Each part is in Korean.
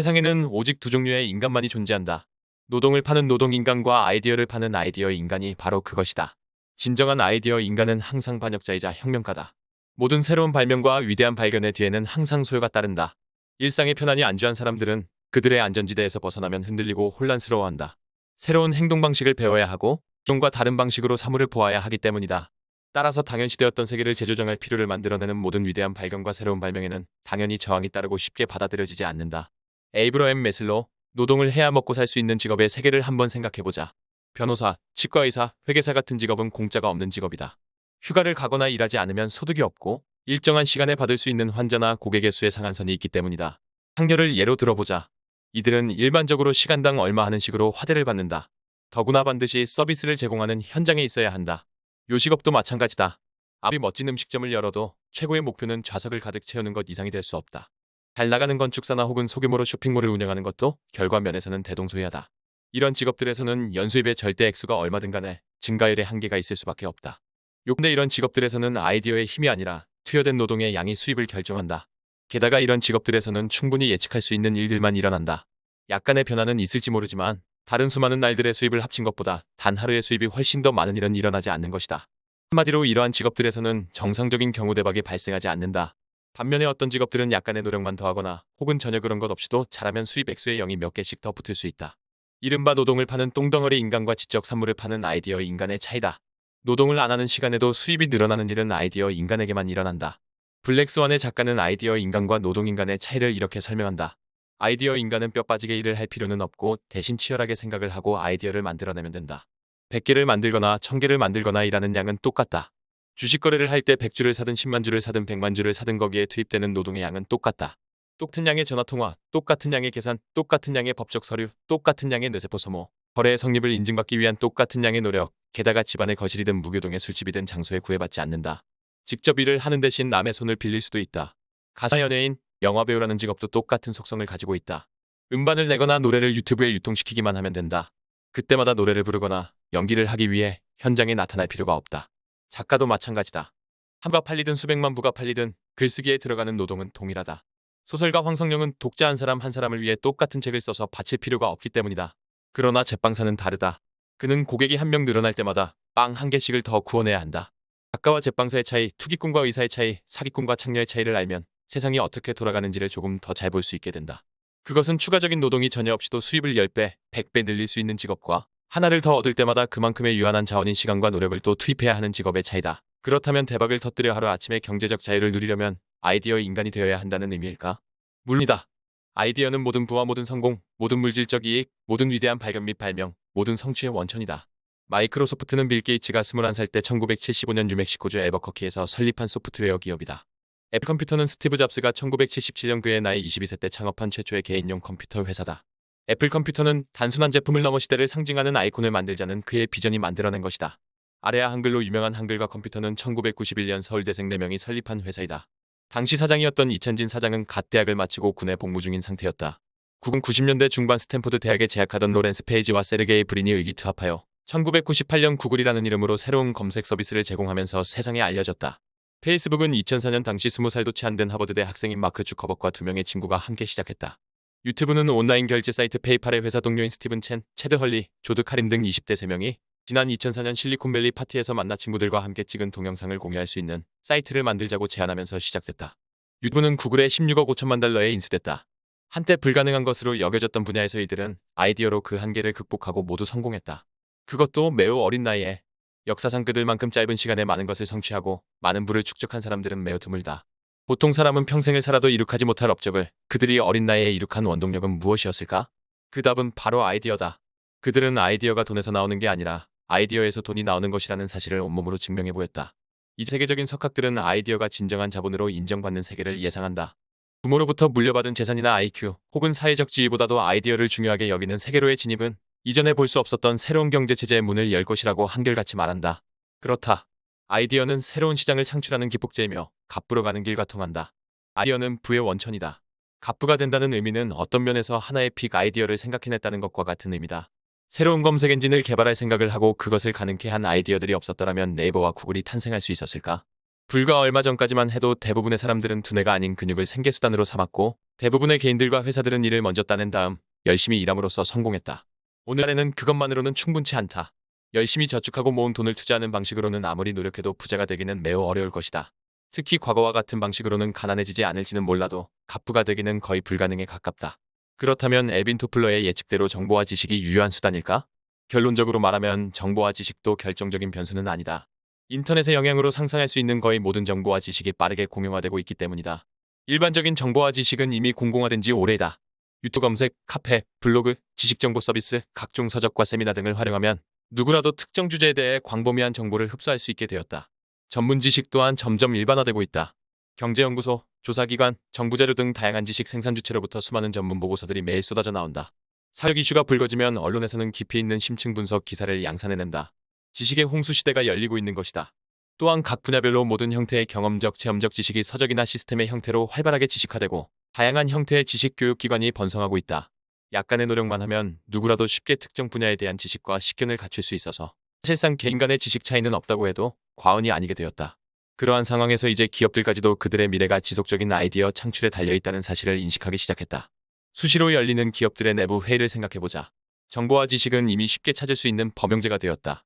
세상에는 오직 두 종류의 인간만이 존재한다. 노동을 파는 노동인간과 아이디어를 파는 아이디어 인간이 바로 그것이다. 진정한 아이디어 인간은 항상 반역자이자 혁명가다. 모든 새로운 발명과 위대한 발견의 뒤에는 항상 소요가 따른다. 일상의 편안이 안주한 사람들은 그들의 안전지대에서 벗어나면 흔들리고 혼란스러워한다. 새로운 행동 방식을 배워야 하고 기존과 다른 방식으로 사물을 보아야 하기 때문이다. 따라서 당연시되었던 세계를 재조정할 필요를 만들어내는 모든 위대한 발견과 새로운 발명에는 당연히 저항이 따르고 쉽게 받아들여지지 않는다. 에이브러햄 매슬로, 노동을 해야 먹고 살 수 있는 직업의 세계를 한번 생각해보자. 변호사, 치과의사, 회계사 같은 직업은 공짜가 없는 직업이다. 휴가를 가거나 일하지 않으면 소득이 없고 일정한 시간에 받을 수 있는 환자나 고객의 수의 상한선이 있기 때문이다. 상료를 예로 들어보자. 이들은 일반적으로 시간당 얼마 하는 식으로 화대를 받는다. 더구나 반드시 서비스를 제공하는 현장에 있어야 한다. 요식업도 마찬가지다. 아무리 멋진 음식점을 열어도 최고의 목표는 좌석을 가득 채우는 것 이상이 될 수 없다. 잘 나가는 건축사나 혹은 소규모로 쇼핑몰을 운영하는 것도 결과 면에서는 대동소이하다. 이런 직업들에서는 연수입의 절대 액수가 얼마든 간에 증가율의 한계가 있을 수밖에 없다. 요컨대 이런 직업들에서는 아이디어의 힘이 아니라 투여된 노동의 양이 수입을 결정한다. 게다가 이런 직업들에서는 충분히 예측할 수 있는 일들만 일어난다. 약간의 변화는 있을지 모르지만 다른 수많은 날들의 수입을 합친 것보다 단 하루의 수입이 훨씬 더 많은 일은 일어나지 않는 것이다. 한마디로 이러한 직업들에서는 정상적인 경우 대박이 발생하지 않는다. 반면에 어떤 직업들은 약간의 노력만 더하거나 혹은 전혀 그런 것 없이도 잘하면 수입 액수의 0이 몇 개씩 더 붙을 수 있다. 이른바 노동을 파는 똥덩어리 인간과 지적 산물을 파는 아이디어 인간의 차이다. 노동을 안 하는 시간에도 수입이 늘어나는 일은 아이디어 인간에게만 일어난다. 블랙스완의 작가는 아이디어 인간과 노동 인간의 차이를 이렇게 설명한다. 아이디어 인간은 뼈 빠지게 일을 할 필요는 없고 대신 치열하게 생각을 하고 아이디어를 만들어내면 된다. 100개를 만들거나 1000개를 만들거나 일하는 양은 똑같다. 주식 거래를 할 때 100주를 사든 10만 주를 사든 100만 주를 사든 거기에 투입되는 노동의 양은 똑같다. 똑같은 양의 전화통화, 똑같은 양의 계산, 똑같은 양의 법적 서류, 똑같은 양의 뇌세포 소모, 거래의 성립을 인증받기 위한 똑같은 양의 노력, 게다가 집안의 거실이든 무교동의 술집이든 장소에 구애받지 않는다. 직접 일을 하는 대신 남의 손을 빌릴 수도 있다. 가사 연예인, 영화배우라는 직업도 똑같은 속성을 가지고 있다. 음반을 내거나 노래를 유튜브에 유통시키기만 하면 된다. 그때마다 노래를 부르거나 연기를 하기 위해 현장에 나타날 필요가 없다. 작가도 마찬가지다. 한 부가 팔리든 수백만 부가 팔리든 글쓰기에 들어가는 노동은 동일하다. 소설가 황성룡은 독자 한 사람 한 사람을 위해 똑같은 책을 써서 바칠 필요가 없기 때문이다. 그러나 제빵사는 다르다. 그는 고객이 한 명 늘어날 때마다 빵 한 개씩을 더 구워내야 한다. 작가와 제빵사의 차이, 투기꾼과 의사의 차이, 사기꾼과 창녀의 차이를 알면 세상이 어떻게 돌아가는지를 조금 더 잘 볼 수 있게 된다. 그것은 추가적인 노동이 전혀 없이도 수입을 10배, 100배 늘릴 수 있는 직업과 하나를 더 얻을 때마다 그만큼의 유한한 자원인 시간과 노력을 또 투입해야 하는 직업의 차이다. 그렇다면 대박을 터뜨려 하루아침에 경제적 자유를 누리려면 아이디어 인간이 되어야 한다는 의미일까? 물론이다. 아이디어는 모든 부와 모든 성공, 모든 물질적 이익, 모든 위대한 발견 및 발명, 모든 성취의 원천이다. 마이크로소프트는 빌 게이츠가 21살 때 1975년 뉴멕시코주 앨버커키에서 설립한 소프트웨어 기업이다. 애플 컴퓨터는 스티브 잡스가 1977년 그의 나이 22세 때 창업한 최초의 개인용 컴퓨터 회사다. 애플 컴퓨터는 단순한 제품을 넘어 시대를 상징하는 아이콘을 만들자는 그의 비전이 만들어낸 것이다. 아래아 한글로 유명한 한글과 컴퓨터는 1991년 서울대생 4명이 설립한 회사이다. 당시 사장이었던 이찬진 사장은 갓 대학을 마치고 군에 복무 중인 상태였다. 국은 90년대 중반 스탠포드 대학에 재학하던 로렌스 페이지와 세르게이 브린이 의기투합하여 1998년 구글이라는 이름으로 새로운 검색 서비스를 제공하면서 세상에 알려졌다. 페이스북은 2004년 당시 20살도 채 안 된 하버드대 학생인 마크 주커버과 2명의 친구가 함께 시작했다. 유튜브는 온라인 결제 사이트 페이팔의 회사 동료인 스티븐 첸, 체드 헐리, 조드 카린 등 20대 3명이 지난 2004년 실리콘밸리 파티에서 만나 친구들과 함께 찍은 동영상을 공유할 수 있는 사이트를 만들자고 제안하면서 시작됐다. 유튜브는 구글의 16억 5천만 달러에 인수됐다. 한때 불가능한 것으로 여겨졌던 분야에서 이들은 아이디어로 그 한계를 극복하고 모두 성공했다. 그것도 매우 어린 나이에. 역사상 그들만큼 짧은 시간에 많은 것을 성취하고 많은 부를 축적한 사람들은 매우 드물다. 보통 사람은 평생을 살아도 이룩하지 못할 업적을 그들이 어린 나이에 이룩한 원동력은 무엇이었을까? 그 답은 바로 아이디어다. 그들은 아이디어가 돈에서 나오는 게 아니라 아이디어에서 돈이 나오는 것이라는 사실을 온몸으로 증명해 보였다. 이 세계적인 석학들은 아이디어가 진정한 자본으로 인정받는 세계를 예상한다. 부모로부터 물려받은 재산이나 IQ 혹은 사회적 지위보다도 아이디어를 중요하게 여기는 세계로의 진입은 이전에 볼 수 없었던 새로운 경제체제의 문을 열 것이라고 한결같이 말한다. 그렇다. 아이디어는 새로운 시장을 창출하는 기폭제이며 갑부로 가는 길과 통한다. 아이디어는 부의 원천이다. 갑부가 된다는 의미는 어떤 면에서 하나의 픽 아이디어를 생각해냈다는 것과 같은 의미다. 새로운 검색 엔진을 개발할 생각을 하고 그것을 가능케 한 아이디어들이 없었더라면 네이버와 구글이 탄생할 수 있었을까? 불과 얼마 전까지만 해도 대부분의 사람들은 두뇌가 아닌 근육을 생계수단으로 삼았고 대부분의 개인들과 회사들은 이를 먼저 따낸 다음 열심히 일함으로써 성공했다. 오늘날에는 그것만으로는 충분치 않다. 열심히 저축하고 모은 돈을 투자하는 방식으로는 아무리 노력해도 부자가 되기는 매우 어려울 것이다. 특히 과거와 같은 방식으로는 가난해지지 않을지는 몰라도 갑부가 되기는 거의 불가능에 가깝다. 그렇다면 엘빈 토플러의 예측대로 정보와 지식이 유효한 수단일까? 결론적으로 말하면 정보와 지식도 결정적인 변수는 아니다. 인터넷의 영향으로 상상할 수 있는 거의 모든 정보와 지식이 빠르게 공용화되고 있기 때문이다. 일반적인 정보와 지식은 이미 공공화된 지 오래다. 유튜브 검색, 카페, 블로그, 지식정보 서비스, 각종 서적과 세미나 등을 활용하면 누구라도 특정 주제에 대해 광범위한 정보를 흡수할 수 있게 되었다. 전문 지식 또한 점점 일반화되고 있다. 경제연구소, 조사기관, 정부자료 등 다양한 지식 생산 주체로부터 수많은 전문 보고서들이 매일 쏟아져 나온다. 사회적 이슈가 불거지면 언론에서는 깊이 있는 심층 분석 기사를 양산해낸다. 지식의 홍수 시대가 열리고 있는 것이다. 또한 각 분야별로 모든 형태의 경험적, 체험적 지식이 서적이나 시스템의 형태로 활발하게 지식화되고 다양한 형태의 지식 교육기관이 번성하고 있다. 약간의 노력만 하면 누구라도 쉽게 특정 분야에 대한 지식과 식견을 갖출 수 있어서 사실상 개인 간의 지식 차이는 없다고 해도 과언이 아니게 되었다. 그러한 상황에서 이제 기업들까지도 그들의 미래가 지속적인 아이디어 창출에 달려있다는 사실을 인식하기 시작했다. 수시로 열리는 기업들의 내부 회의를 생각해보자. 정보와 지식은 이미 쉽게 찾을 수 있는 범용제가 되었다.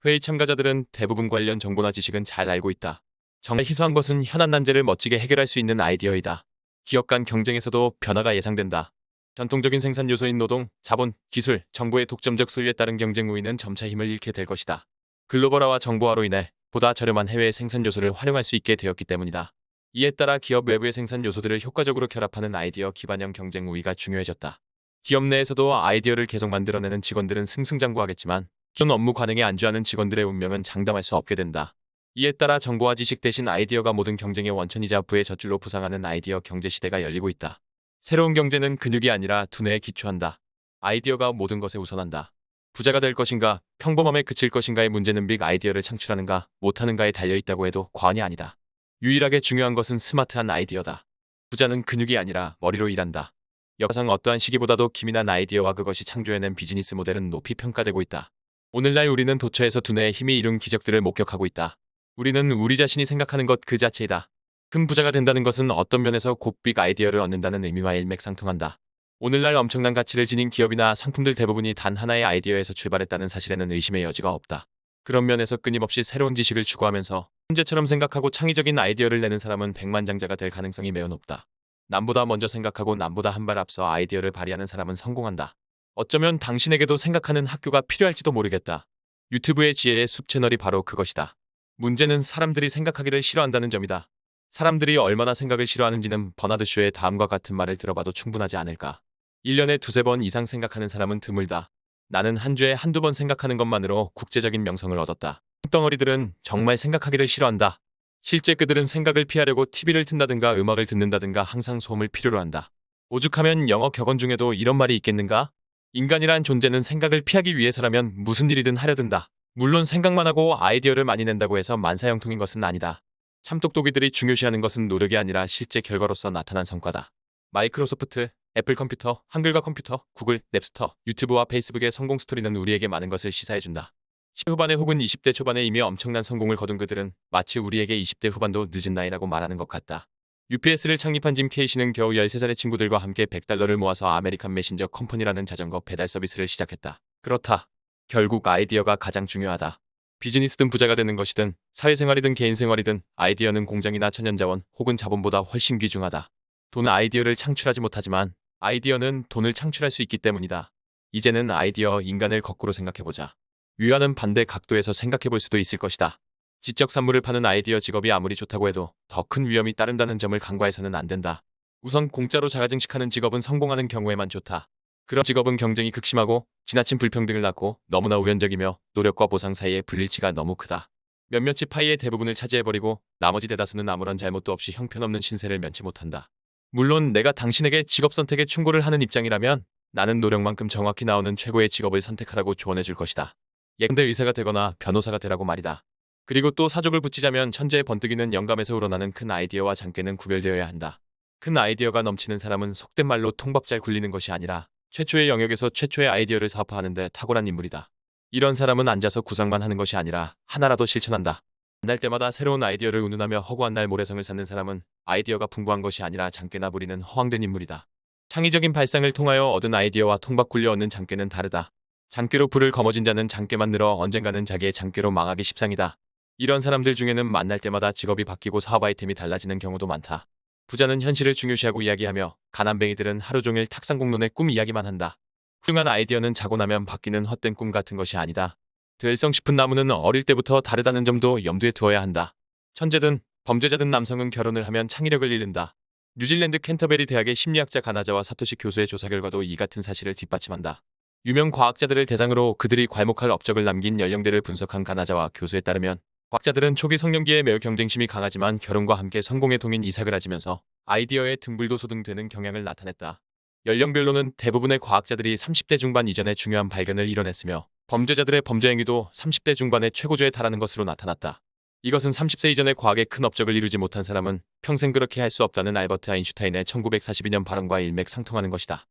회의 참가자들은 대부분 관련 정보나 지식은 잘 알고 있다. 정말 희소한 것은 현안 난제를 멋지게 해결할 수 있는 아이디어이다. 기업 간 경쟁에서도 변화가 예상된다. 전통적인 생산 요소인 노동, 자본, 기술, 정보의 독점적 소유에 따른 경쟁 우위는 점차 힘을 잃게 될 것이다. 글로벌화와 정보화로 인해 보다 저렴한 해외의 생산 요소를 활용할 수 있게 되었기 때문이다. 이에 따라 기업 외부의 생산 요소들을 효과적으로 결합하는 아이디어 기반형 경쟁 우위가 중요해졌다. 기업 내에서도 아이디어를 계속 만들어내는 직원들은 승승장구하겠지만 기존 업무 관행에 안주하는 직원들의 운명은 장담할 수 없게 된다. 이에 따라 정보와 지식 대신 아이디어가 모든 경쟁의 원천이자 부의 젖줄로 부상하는 아이디어 경제 시대가 열리고 있다. 새로운 경제는 근육이 아니라 두뇌에 기초한다. 아이디어가 모든 것에 우선한다. 부자가 될 것인가, 평범함에 그칠 것인가의 문제는 빅 아이디어를 창출하는가, 못하는가에 달려있다고 해도 과언이 아니다. 유일하게 중요한 것은 스마트한 아이디어다. 부자는 근육이 아니라 머리로 일한다. 역사상 어떠한 시기보다도 기민한 아이디어와 그것이 창조해낸 비즈니스 모델은 높이 평가되고 있다. 오늘날 우리는 도처에서 두뇌의 힘이 이룬 기적들을 목격하고 있다. 우리는 우리 자신이 생각하는 것 그 자체이다. 큰 부자가 된다는 것은 어떤 면에서 곧 빅 아이디어를 얻는다는 의미와 일맥상통한다. 오늘날 엄청난 가치를 지닌 기업이나 상품들 대부분이 단 하나의 아이디어에서 출발했다는 사실에는 의심의 여지가 없다. 그런 면에서 끊임없이 새로운 지식을 추구하면서 현재처럼 생각하고 창의적인 아이디어를 내는 사람은 백만장자가 될 가능성이 매우 높다. 남보다 먼저 생각하고 남보다 한 발 앞서 아이디어를 발휘하는 사람은 성공한다. 어쩌면 당신에게도 생각하는 학교가 필요할지도 모르겠다. 유튜브의 지혜의 숲 채널이 바로 그것이다. 문제는 사람들이 생각하기를 싫어한다는 점이다. 사람들이 얼마나 생각을 싫어하는지는 버나드 쇼의 다음과 같은 말을 들어봐도 충분하지 않을까. 1년에 두세 번 이상 생각하는 사람은 드물다. 나는 한 주에 한두 번 생각하는 것만으로 국제적인 명성을 얻었다. 덩어리들은 정말 생각하기를 싫어한다. 실제 그들은 생각을 피하려고 TV를 튼다든가 음악을 듣는다든가 항상 소음을 필요로 한다. 오죽하면 영어 격언 중에도 이런 말이 있겠는가? 인간이란 존재는 생각을 피하기 위해서라면 무슨 일이든 하려 든다. 물론 생각만 하고 아이디어를 많이 낸다고 해서 만사형통인 것은 아니다. 참똑똑이들이 중요시하는 것은 노력이 아니라 실제 결과로서 나타난 성과다. 마이크로소프트, 애플 컴퓨터, 한글과 컴퓨터, 구글, 냅스터, 유튜브와 페이스북의 성공 스토리는 우리에게 많은 것을 시사해준다. 10대 후반에 혹은 20대 초반에 이미 엄청난 성공을 거둔 그들은 마치 우리에게 20대 후반도 늦은 나이라고 말하는 것 같다. UPS를 창립한 짐 케이시는 겨우 13살의 친구들과 함께 $100를 모아서 아메리칸 메신저 컴퍼니라는 자전거 배달 서비스를 시작했다. 그렇다. 결국 아이디어가 가장 중요하다. 비즈니스든 부자가 되는 것이든 사회생활이든 개인생활이든 아이디어는 공장이나 천연자원 혹은 자본보다 훨씬 귀중하다. 돈은 아이디어를 창출하지 못하지만 아이디어는 돈을 창출할 수 있기 때문이다. 이제는 아이디어 인간을 거꾸로 생각해보자. 위와는 반대 각도에서 생각해볼 수도 있을 것이다. 지적 산물을 파는 아이디어 직업이 아무리 좋다고 해도 더 큰 위험이 따른다는 점을 간과해서는 안 된다. 우선 공짜로 자가증식하는 직업은 성공하는 경우에만 좋다. 그런 직업은 경쟁이 극심하고 지나친 불평등을 낳고 너무나 우연적이며 노력과 보상 사이의 불일치가 너무 크다. 몇몇이 파이의 대부분을 차지해버리고 나머지 대다수는 아무런 잘못도 없이 형편없는 신세를 면치 못한다. 물론 내가 당신에게 직업 선택에 충고를 하는 입장이라면 나는 노력만큼 정확히 나오는 최고의 직업을 선택하라고 조언해줄 것이다. 예컨대 의사가 되거나 변호사가 되라고 말이다. 그리고 또 사족을 붙이자면 천재의 번뜩이는 영감에서 우러나는 큰 아이디어와 장깨는 구별되어야 한다. 큰 아이디어가 넘치는 사람은 속된 말로 통밥 잘 굴리는 것이 아니라 최초의 영역에서 최초의 아이디어를 사업화하는 데 탁월한 인물이다. 이런 사람은 앉아서 구상만 하는 것이 아니라 하나라도 실천한다. 만날 때마다 새로운 아이디어를 운운하며 허구한 날 모래성을 쌓는 사람은 아이디어가 풍부한 것이 아니라 장깨나 부리는 허황된 인물이다. 창의적인 발상을 통하여 얻은 아이디어와 통박 굴려 얻는 장깨는 다르다. 장깨로 불을 거머쥔 자는 장깨만 늘어 언젠가는 자기의 장깨로 망하기 십상이다. 이런 사람들 중에는 만날 때마다 직업이 바뀌고 사업 아이템이 달라지는 경우도 많다. 부자는 현실을 중요시하고 이야기하며 가난뱅이들은 하루 종일 탁상공론의 꿈 이야기만 한다. 훌륭한 아이디어는 자고 나면 바뀌는 헛된 꿈 같은 것이 아니다. 될성 싶은 나무는 어릴 때부터 다르다는 점도 염두에 두어야 한다. 천재든 범죄자든 남성은 결혼을 하면 창의력을 잃는다. 뉴질랜드 캔터베리 대학의 심리학자 가나자와 사토시 교수의 조사 결과도 이 같은 사실을 뒷받침한다. 유명 과학자들을 대상으로 그들이 괄목할 업적을 남긴 연령대를 분석한 가나자와 교수에 따르면 과학자들은 초기 성년기에 매우 경쟁심이 강하지만 결혼과 함께 성공에 동인 이삭을 가지면서 아이디어의 등불도 소등되는 경향을 나타냈다. 연령별로는 대부분의 과학자들이 30대 중반 이전에 중요한 발견을 이뤄냈으며 범죄자들의 범죄 행위도 30대 중반의 최고조에 달하는 것으로 나타났다. 이것은 30세 이전에 과학에 큰 업적을 이루지 못한 사람은 평생 그렇게 할 수 없다는 알버트 아인슈타인의 1942년 발언과 일맥상통하는 것이다.